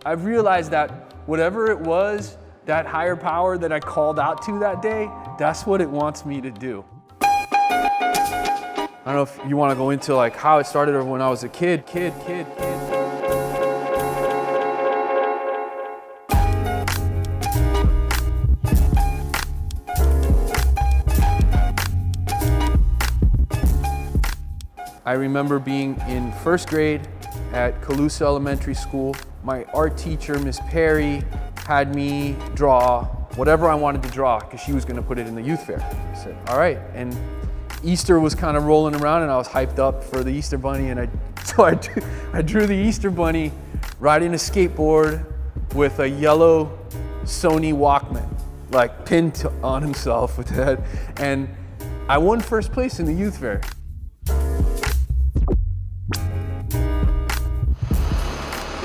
I've realized that whatever it was, that higher power that I called out to that day, that's what it wants me to do. I don't know if you want to go into like how it started or when I was a kid. I remember being in first grade at Calusa Elementary School. My art teacher, Miss Perry, had me draw whatever I wanted to draw because she was going to put it in the youth fair. I said, all right. And Easter was kind of rolling around and I was hyped up for the Easter Bunny. And I drew the Easter Bunny riding a skateboard with a yellow Sony Walkman, like pinned on himself with that. And I won first place in the youth fair.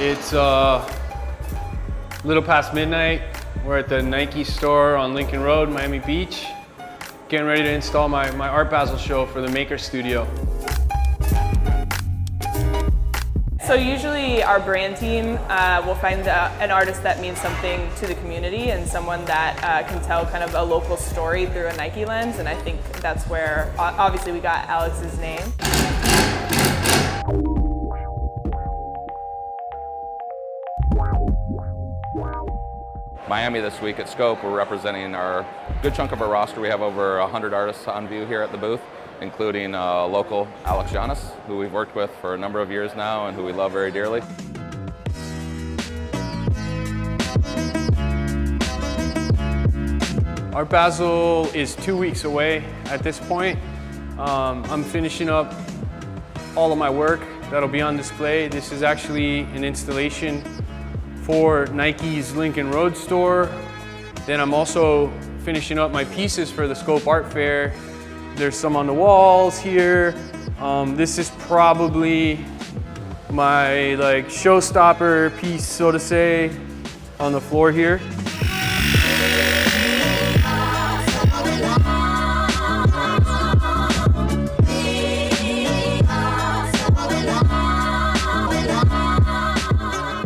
It's a little past midnight. We're at the Nike store on Lincoln Road, Miami Beach, getting ready to install my Art Basel show for the Maker Studio. So usually our brand team will find an artist that means something to the community and someone that can tell kind of a local story through a Nike lens, and I think that's where obviously we got Alex's name. Miami this week at Scope, we're representing our good chunk of our roster. We have over 100 artists on view here at the booth, including local Alex Giannis, who we've worked with for a number of years now and who we love very dearly. Art Basel is 2 weeks away at this point. I'm finishing up all of my work that'll be on display. This is actually an installation for Nike's Lincoln Road store. Then I'm also finishing up my pieces for the Scope Art Fair. There's some on the walls here. This is probably my like showstopper piece, so to say, on the floor here.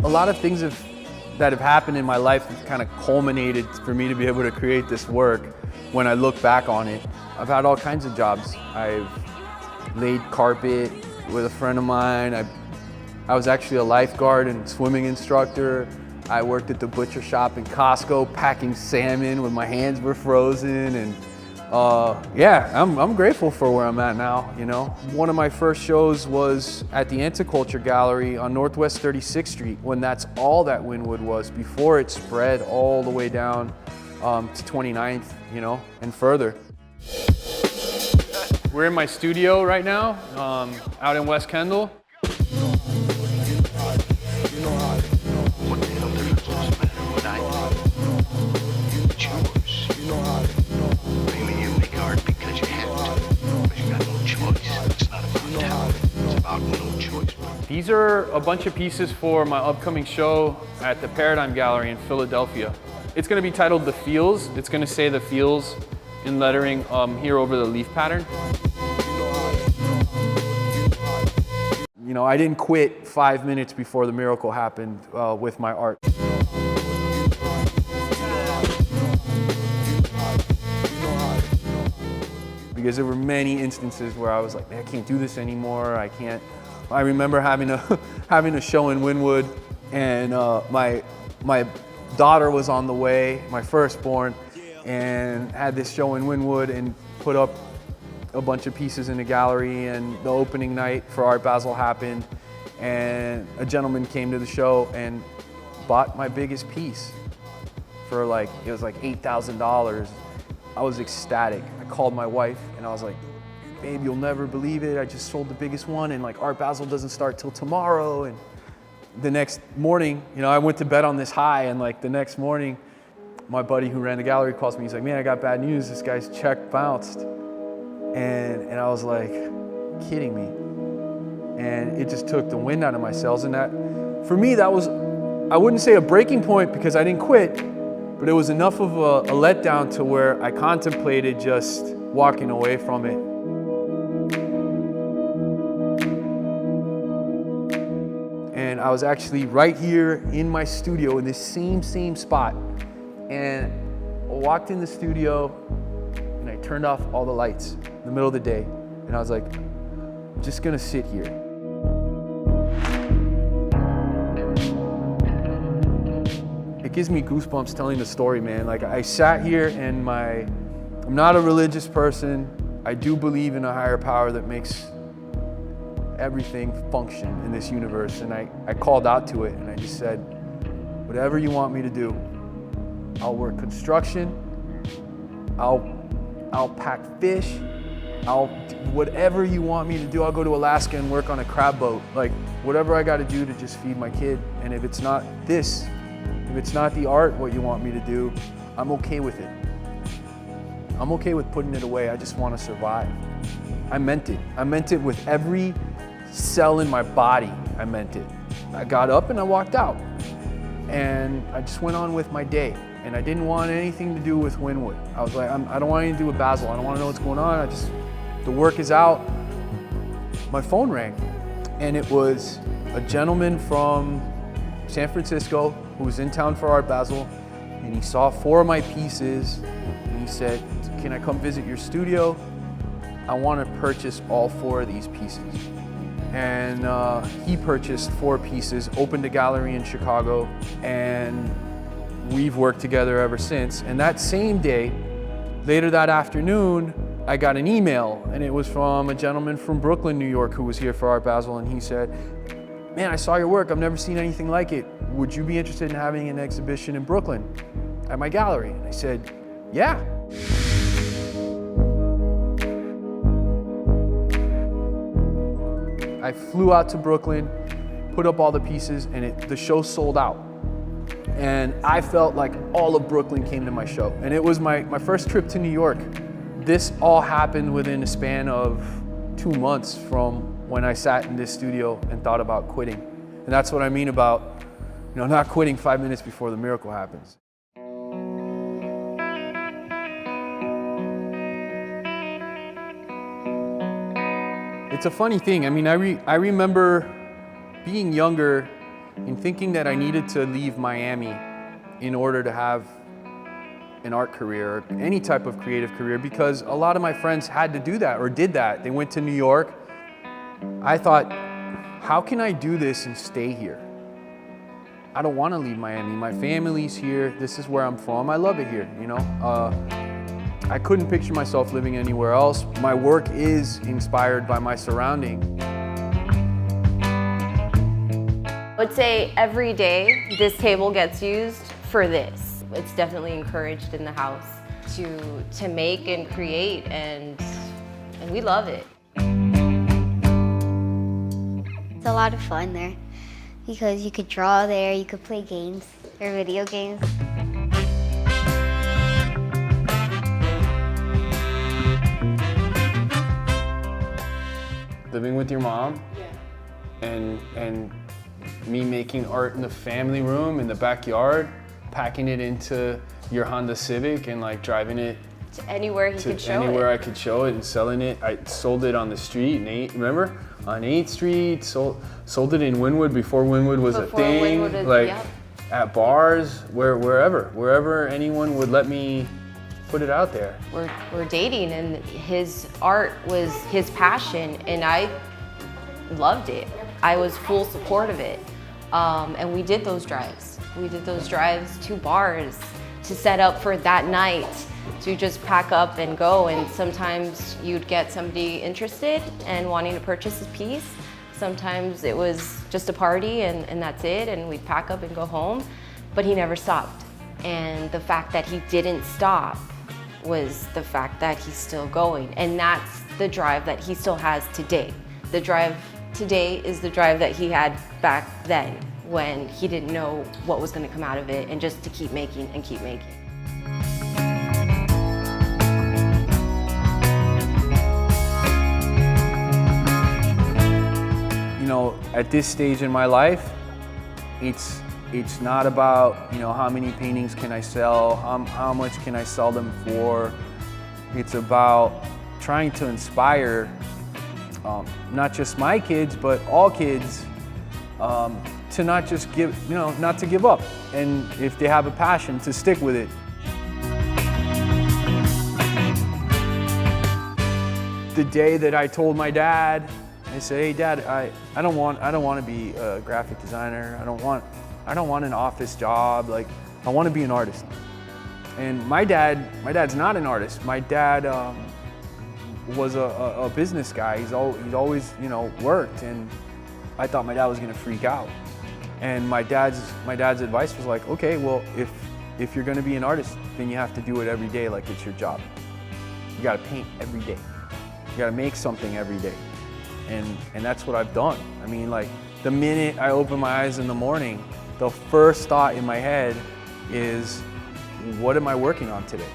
A lot of things that have happened in my life have kind of culminated for me to be able to create this work when I look back on it. I've had all kinds of jobs. I've laid carpet with a friend of mine. I was actually a lifeguard and swimming instructor. I worked at the butcher shop in Costco packing salmon when my hands were frozen, and yeah, I'm grateful for where I'm at now, you know. One of my first shows was at the Anticulture Gallery on Northwest 36th Street, when that's all that Wynwood was before it spread all the way down to 29th, you know, and further. We're in my studio right now, out in West Kendall. These are a bunch of pieces for my upcoming show at the Paradigm Gallery in Philadelphia. It's going to be titled The Feels. It's going to say The Feels in lettering here over the leaf pattern. You know, I didn't quit 5 minutes before the miracle happened with my art. Because there were many instances where I was like, man, I can't do this anymore. I remember having a show in Wynwood, and my daughter was on the way, my firstborn, and had this show in Wynwood and put up a bunch of pieces in the gallery, and the opening night for Art Basel happened, and a gentleman came to the show and bought my biggest piece for like, it was like $8,000. I was ecstatic. I called my wife and I was like, babe, you'll never believe it. I just sold the biggest one, and like Art Basel doesn't start till tomorrow. And the next morning, you know, I went to bed on this high, and like the next morning, my buddy who ran the gallery calls me. He's like, man, I got bad news. This guy's check bounced. And I was like, kidding me. And it just took the wind out of my sails. And that, for me, that was, I wouldn't say a breaking point because I didn't quit, but it was enough of a letdown to where I contemplated just walking away from it. And I was actually right here in my studio in this same spot. And I walked in the studio and I turned off all the lights in the middle of the day. And I was like, I'm just gonna sit here. It gives me goosebumps telling the story, man. Like, I sat here and I'm not a religious person. I do believe in a higher power that makes everything function in this universe. And I called out to it and I just said, whatever you want me to do, I'll work construction, I'll pack fish, whatever you want me to do. I'll go to Alaska and work on a crab boat. Like, whatever I gotta do to just feed my kid. And if it's not this, if it's not the art, what you want me to do, I'm okay with it. I'm okay with putting it away. I just want to survive. I meant it. I meant it with every cell in my body. I meant it. I got up and I walked out. And I just went on with my day. And I didn't want anything to do with Wynwood. I was like, I don't want anything to do with Basel. I don't want to know what's going on. The work is out. My phone rang. And it was a gentleman from San Francisco who was in town for Art Basel. And he saw 4 of my pieces. And he said, can I come visit your studio? I want to purchase all 4 of these pieces. And he purchased 4 pieces, opened a gallery in Chicago, and we've worked together ever since. And that same day, later that afternoon, I got an email, and it was from a gentleman from Brooklyn, New York, who was here for Art Basel, and he said, man, I saw your work, I've never seen anything like it. Would you be interested in having an exhibition in Brooklyn at my gallery? And I said, yeah. I flew out to Brooklyn, put up all the pieces, and the show sold out. And I felt like all of Brooklyn came to my show. And it was my first trip to New York. This all happened within a span of 2 months from when I sat in this studio and thought about quitting. And that's what I mean about, not quitting 5 minutes before the miracle happens. It's a funny thing. I mean, I remember being younger and thinking that I needed to leave Miami in order to have an art career, or any type of creative career, because a lot of my friends had to do that or did that. They went to New York. I thought, how can I do this and stay here? I don't want to leave Miami. My family's here. This is where I'm from. I love it here, I couldn't picture myself living anywhere else. My work is inspired by my surrounding. I would say every day this table gets used for this. It's definitely encouraged in the house to make and create, and we love it. It's a lot of fun there because you could draw there, you could play games or video games. Living with your mom, and me making art in the family room in the backyard, packing it into your Honda Civic and like driving it To anywhere he could show anywhere it. I could show it and selling it. I sold it on the street, remember? On 8th Street, sold it in Wynwood before Wynwood was a thing. Wynwood was, like yep. At bars, wherever anyone would let me put it out there. We're dating, and his art was his passion, and I loved it. I was full support of it. And we did those drives. We did those drives to bars to set up for that night, to just pack up and go. And sometimes you'd get somebody interested and wanting to purchase a piece. Sometimes it was just a party and that's it, and we'd pack up and go home. But he never stopped. And the fact that he didn't stop was the fact that he's still going. And that's the drive that he still has today. The drive today is the drive that he had back then, when he didn't know what was going to come out of it, and just to keep making and keep making. At this stage in my life, it's not about how many paintings can I sell, how much can I sell them for. It's about trying to inspire not just my kids, but all kids to not just not to give up. And if they have a passion, to stick with it. The day that I told my dad, I said, "Hey Dad, I don't want to be a graphic designer. I don't want an office job. Like, I want to be an artist." And my dad's not an artist. My dad was a business guy. He'd always worked, and I thought my dad was gonna freak out. And my dad's advice was like, okay, well, if you're gonna be an artist, then you have to do it every day like it's your job. You gotta paint every day. You gotta make something every day. And that's what I've done. I mean, like, the minute I open my eyes in the morning, the first thought in my head is, what am I working on today?